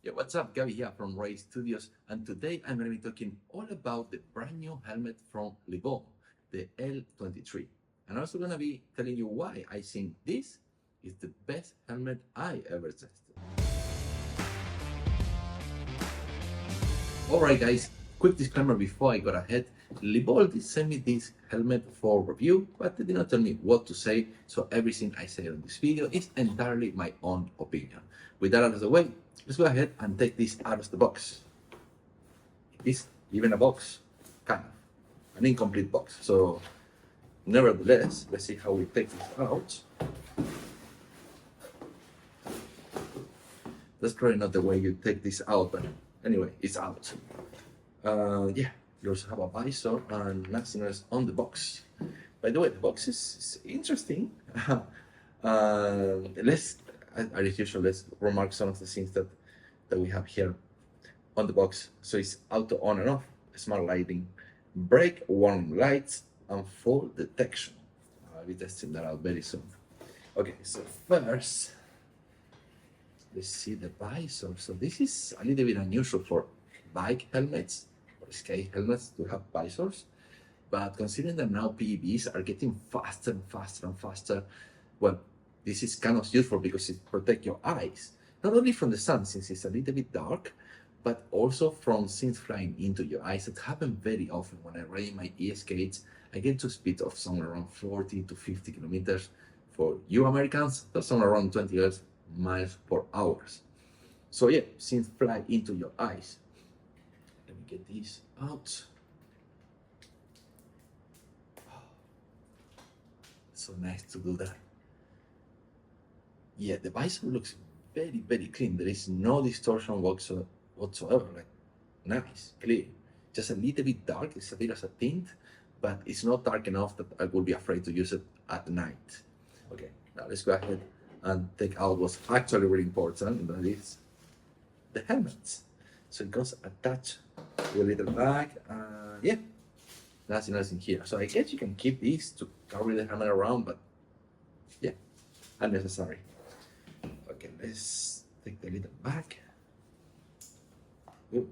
Yeah, what's up? Gabby here from Ray Studios, and today I'm going to be talking all about the brand new helmet from Livall, the L23. And I'm also going to be telling you why I think this is the best helmet I ever tested. Alright guys, quick disclaimer before I got ahead. Livall did send me this helmet for review, but they did not tell me what to say, so everything I say on this video is entirely my own opinion. With that out of the way, let's go ahead and take this out of the box. It is even a box, kind of, an incomplete box. So nevertheless, let's see how we take this out. That's probably not the way you take this out, but anyway, it's out. Yeah, you also have a visor and nothing else on the box. By the way, the box is interesting. Let's, as usual, let's remark some of the things that we have here on the box. So it's auto on and off, smart lighting, brake warning lights, and fall detection. I'll be testing that out very soon. Okay, so first, let's see the visor. So this is a little bit unusual for bike helmets or skate helmets to have visors, but considering that now PEVs are getting faster and faster and faster, well, this is kind of useful because it protects your eyes, not only from the sun since it's a little bit dark, but also from things flying into your eyes. It happens very often when I ride my e-skates. I get to speed of somewhere around 40 to 50 kilometers. For you Americans, that's somewhere around 20 miles per hour. So yeah, things fly into your eyes. Let me get these out. So nice to do that. Yeah, the visor looks very, very clean. There is no distortion whatsoever. Like, nice, clear. Just a little bit dark. It's a bit as a tint, but it's not dark enough that I would be afraid to use it at night. Okay, now let's go ahead and take out what's actually really important, and that is the helmets. So it comes attached to a little bag. Yeah, nothing else in here. So I guess you can keep these to carry the helmet around, but yeah, unnecessary. Okay, let's take the little bag. Ooh,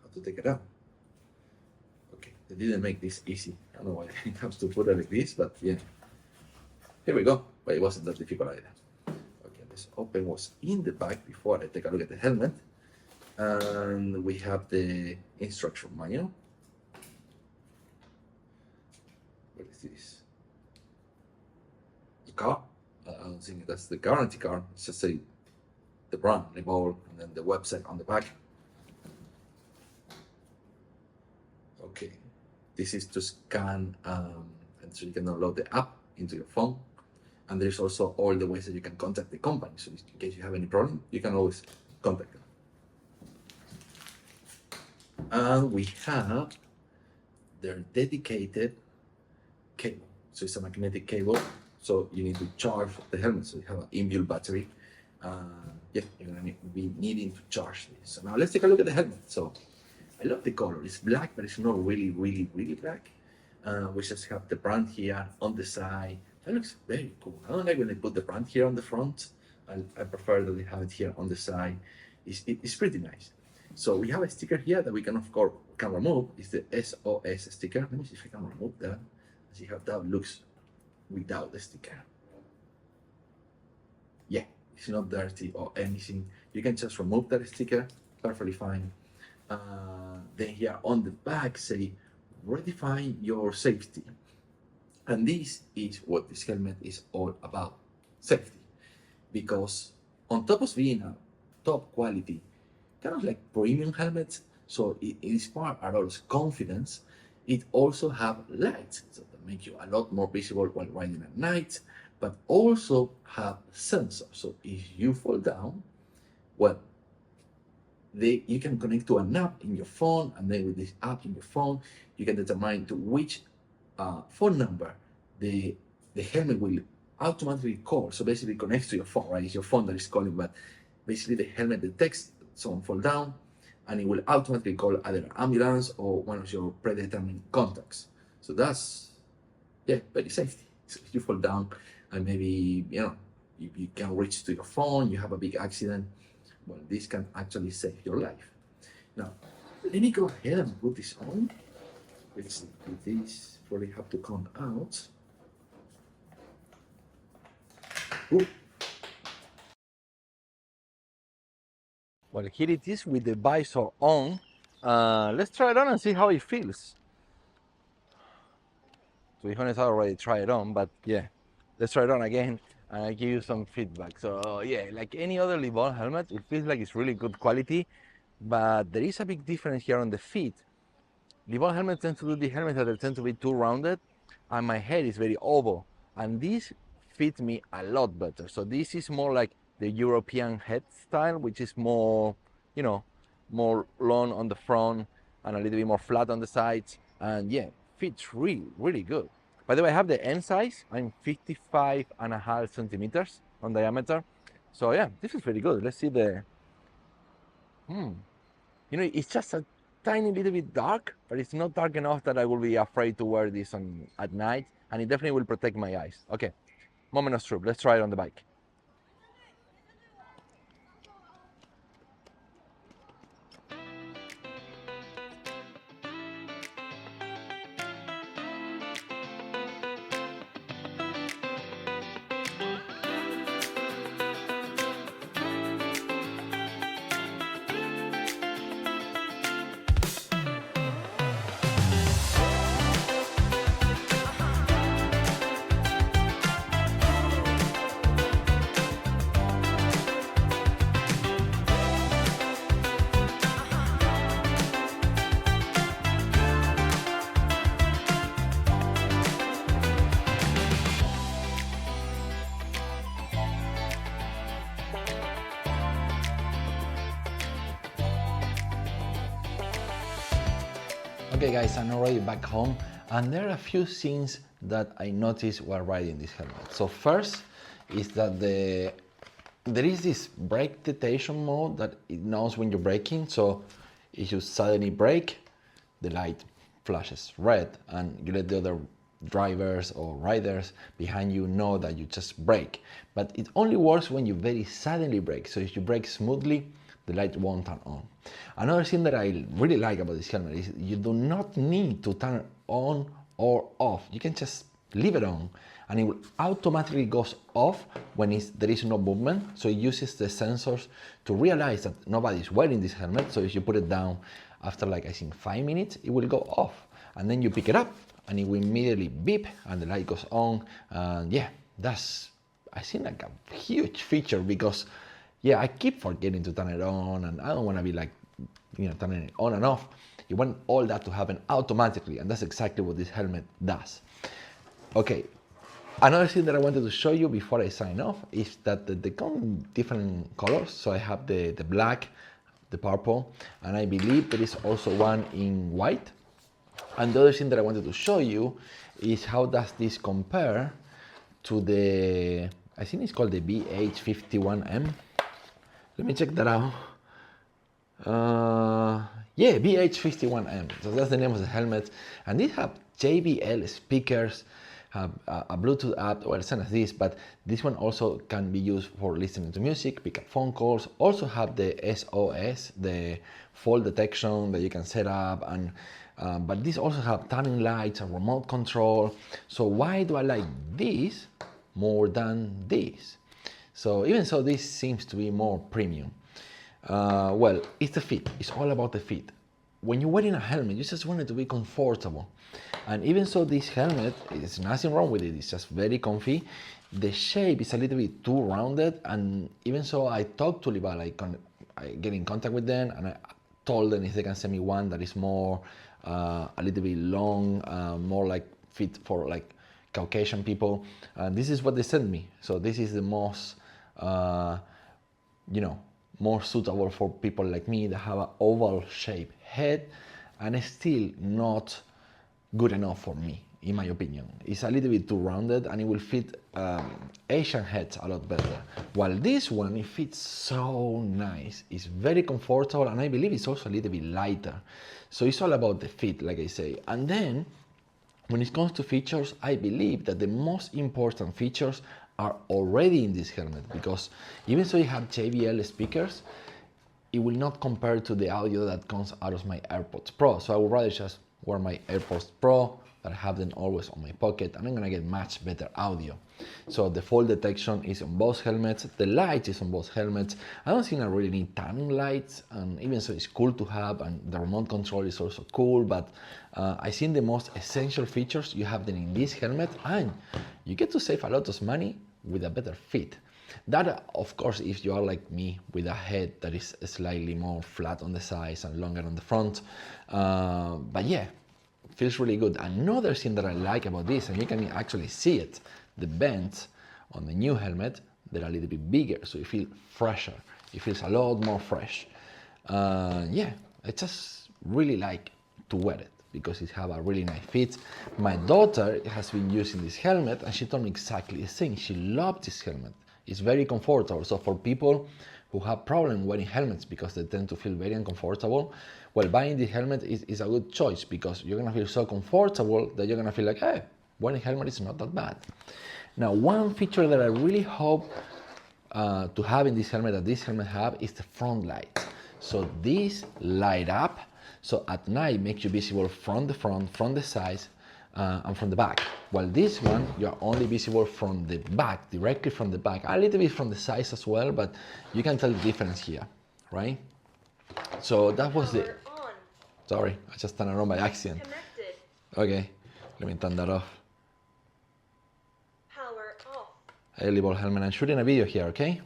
how to take it out? Okay, they didn't make this easy. I don't know why I have to put it like this, but yeah. Here we go, but it wasn't that difficult either. Okay, let's open what's in the bag before I take a look at the helmet. And we have the instruction manual. What is this? The card? I don't think that's the guarantee card. It's just the brand, Livall, and then the website on the back. Okay, this is to scan, and so you can download the app into your phone. And there's also all the ways that you can contact the company. So in case you have any problem, you can always contact them. And we have their dedicated cable. So it's a magnetic cable. So you need to charge the helmet. So you have an inbuilt battery. Yeah, you're gonna be needing to charge this. So now let's take a look at the helmet. So I love the color. It's black, but it's not really, really, really black. We just have the brand here on the side. That looks very cool. I don't like when they put the brand here on the front. I prefer that they have it here on the side. It's pretty nice. So we have a sticker here that we can of course remove. It's the SOS sticker. Let me see if I can remove that. See how that looks without the sticker. Yeah, it's not dirty or anything. You can just remove that sticker, perfectly fine. Then here on the back say, redefine your safety. And this is what this helmet is all about, safety. Because on top of being a top quality, kind of like premium helmets, so it inspires a lot of confidence. It also have lights, so that make you a lot more visible while riding at night, but also have sensors. So if you fall down, well, you can connect to an app in your phone, and then with this app in your phone, you can determine to which phone number the helmet will automatically call. So basically it connects to your phone, right? It's your phone that is calling, but basically the helmet detects someone fall down, and it will automatically call either an ambulance or one of your predetermined contacts. So that's, yeah, very safety. So if you fall down and maybe, you can reach to your phone, you have a big accident, Well, this can actually save your life. Now, let me go ahead and put this on. Let's see, with this, probably have to come out. Ooh. Well, here it is with the visor on. Let's try it on and see how it feels. To be honest, I already tried it on, but yeah, let's try it on again and I give you some feedback. So yeah, like any other Livall helmet, it feels like it's really good quality, but there is a big difference here on the feet. Livall helmets tend to do the helmets that they tend to be too rounded, and my head is very oval, and this fits me a lot better. So this is more like the European head style, which is more, you know, more long on the front and a little bit more flat on the sides, and yeah, fits really good. By the way, I have the end size. I'm 55.5 centimeters on diameter, so yeah, this is very good. Let's see the you know, it's just a tiny little bit dark, but it's not dark enough that I will be afraid to wear this at night, and it definitely will protect my eyes. Okay, moment of truth. Let's try it on the bike. Okay guys, I'm already back home, and there are a few things that I noticed while riding this helmet. So first is that there is this brake detection mode that it knows when you're braking. So if you suddenly brake, the light flashes red, and you let the other drivers or riders behind you know that you just brake. But it only works when you very suddenly brake. So if you brake smoothly, the light won't turn on. Another thing that I really like about this helmet is you do not need to turn it on or off. You can just leave it on and it will automatically goes off when there is no movement. So it uses the sensors to realize that nobody's wearing this helmet. So if you put it down after like I think 5 minutes, it will go off, and then you pick it up and it will immediately beep and the light goes on. And yeah, that's I think like a huge feature, because yeah, I keep forgetting to turn it on, and I don't want to be like, you know, turning it on and off. You want all that to happen automatically, and that's exactly what this helmet does. Okay, another thing that I wanted to show you before I sign off is that they come in different colors. So I have the black, the purple, and I believe there is also one in white. And the other thing that I wanted to show you is how does this compare to the, I think it's called the BH51M. Let me check that out. Yeah, BH51M. So that's the name of the helmet. And these have JBL speakers, have a Bluetooth app, well, same as this, but this one also can be used for listening to music, pick up phone calls. Also have the SOS, the fall detection that you can set up, and but these also have turning lights and remote control. So why do I like this more than this? So even so, this seems to be more premium. Well, it's the fit. It's all about the fit. When you're wearing a helmet, you just want it to be comfortable. And even so, this helmet, there's nothing wrong with it. It's just very comfy. The shape is a little bit too rounded. And even so, I talked to Livall. I get in contact with them, and I told them if they can send me one that is more, a little bit long, more like fit for like Caucasian people. And this is what they sent me. So this is the most, you know, more suitable for people like me that have an oval shaped head, and still not good enough for me, in my opinion. It's a little bit too rounded, and it will fit Asian heads a lot better. While this one, it fits so nice. It's very comfortable, and I believe it's also a little bit lighter. So it's all about the fit, like I say. And then, when it comes to features, I believe that the most important features are already in this helmet, because even so you have JBL speakers, it will not compare to the audio that comes out of my AirPods Pro. So I would rather just wear my AirPods Pro, that I have them always on my pocket, and I'm gonna get much better audio. So the fall detection is on both helmets, the light is on both helmets. I don't think I really need tanning lights, and even so it's cool to have, and the remote control is also cool, but I think the most essential features you have them in this helmet, and you get to save a lot of money with a better fit. That, of course, if you are like me with a head that is slightly more flat on the sides and longer on the front. But yeah, feels really good. Another thing that I like about this, and you can actually see it, the bends on the new helmet, they're a little bit bigger, so you feel fresher. It feels a lot more fresh. Yeah, I just really like to wear it because it have a really nice fit. My daughter has been using this helmet and she told me exactly the same. She loved this helmet. It's very comfortable. So for people who have problem wearing helmets because they tend to feel very uncomfortable, well, buying this helmet is a good choice because you're gonna feel so comfortable that you're gonna feel like, hey, wearing a helmet is not that bad. Now, one feature that I really hope to have in this helmet, that this helmet have, is the front light. So these light up, so at night makes you visible from the front, from the sides, and from the back. While this one, you're only visible from the back, directly from the back, a little bit from the sides as well, but you can tell the difference here, right? So that was the... Sorry, I just turned around by accident. Connected. Okay, let me turn that off. Power off. Hey, Livall helmet, I'm shooting a video here, okay?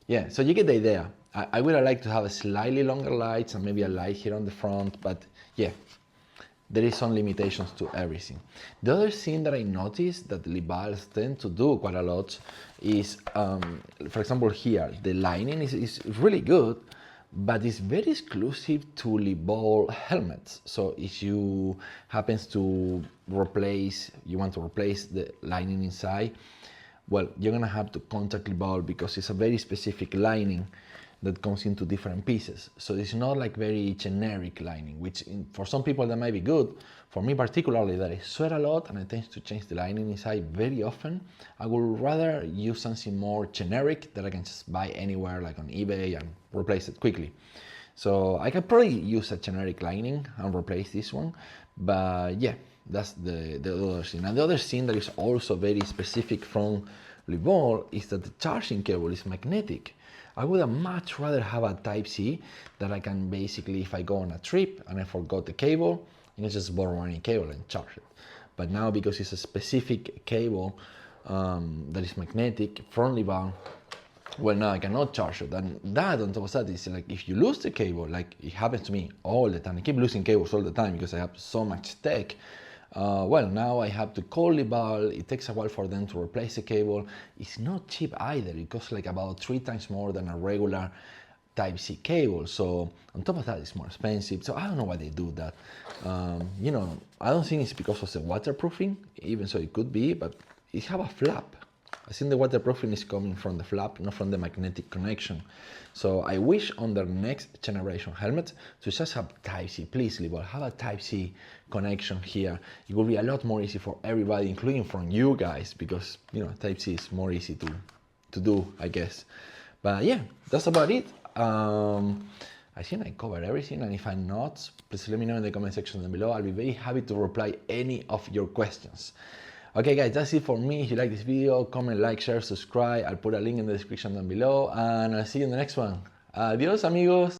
Yeah, so you get the idea. I would like to have a slightly longer lights and maybe a light here on the front, but yeah, there is some limitations to everything. The other thing that I noticed that Livalls tend to do quite a lot is, for example here, the lining is really good, but it's very exclusive to Livall helmets. So if you happens to replace, you want to replace the lining inside, well, you're gonna have to contact Livall because it's a very specific lining that comes into different pieces. So it's not like very generic lining, which for some people that might be good. For me particularly, that I sweat a lot and I tend to change the lining inside very often. I would rather use something more generic that I can just buy anywhere, like on eBay, and replace it quickly. So I can probably use a generic lining and replace this one, but yeah, that's the other thing. And the other thing that is also very specific from Livall is that the charging cable is magnetic. I would much rather have a Type-C that I can basically, if I go on a trip and I forgot the cable, I can just borrow any cable and charge it. But now, because it's a specific cable that is magnetic from Livall, well, now I cannot charge it. And that, on top of that, is like if you lose the cable, like it happens to me all the time. I keep losing cables all the time because I have so much tech. Well, now I have to call Livall. It takes a while for them to replace the cable. It's not cheap either. It costs like about 3 times more than a regular Type-C cable. So on top of that, it's more expensive. So I don't know why they do that. You know, I don't think it's because of the waterproofing. Even so, it could be, but it have a flap. I think the waterproofing is coming from the flap, not from the magnetic connection. So I wish on the next generation helmet to just have Type-C. Please, Livall, have a Type-C connection here. It will be a lot more easy for everybody, including from you guys, because you know Type-C is more easy to do, I guess. But yeah, that's about it. I think I covered everything, and if I'm not, please let me know in the comment section down below. I'll be very happy to reply any of your questions. Okay guys, that's it for me. If you like this video, comment, like, share, subscribe. I'll put a link in the description down below, and I'll see you in the next one. Adios amigos.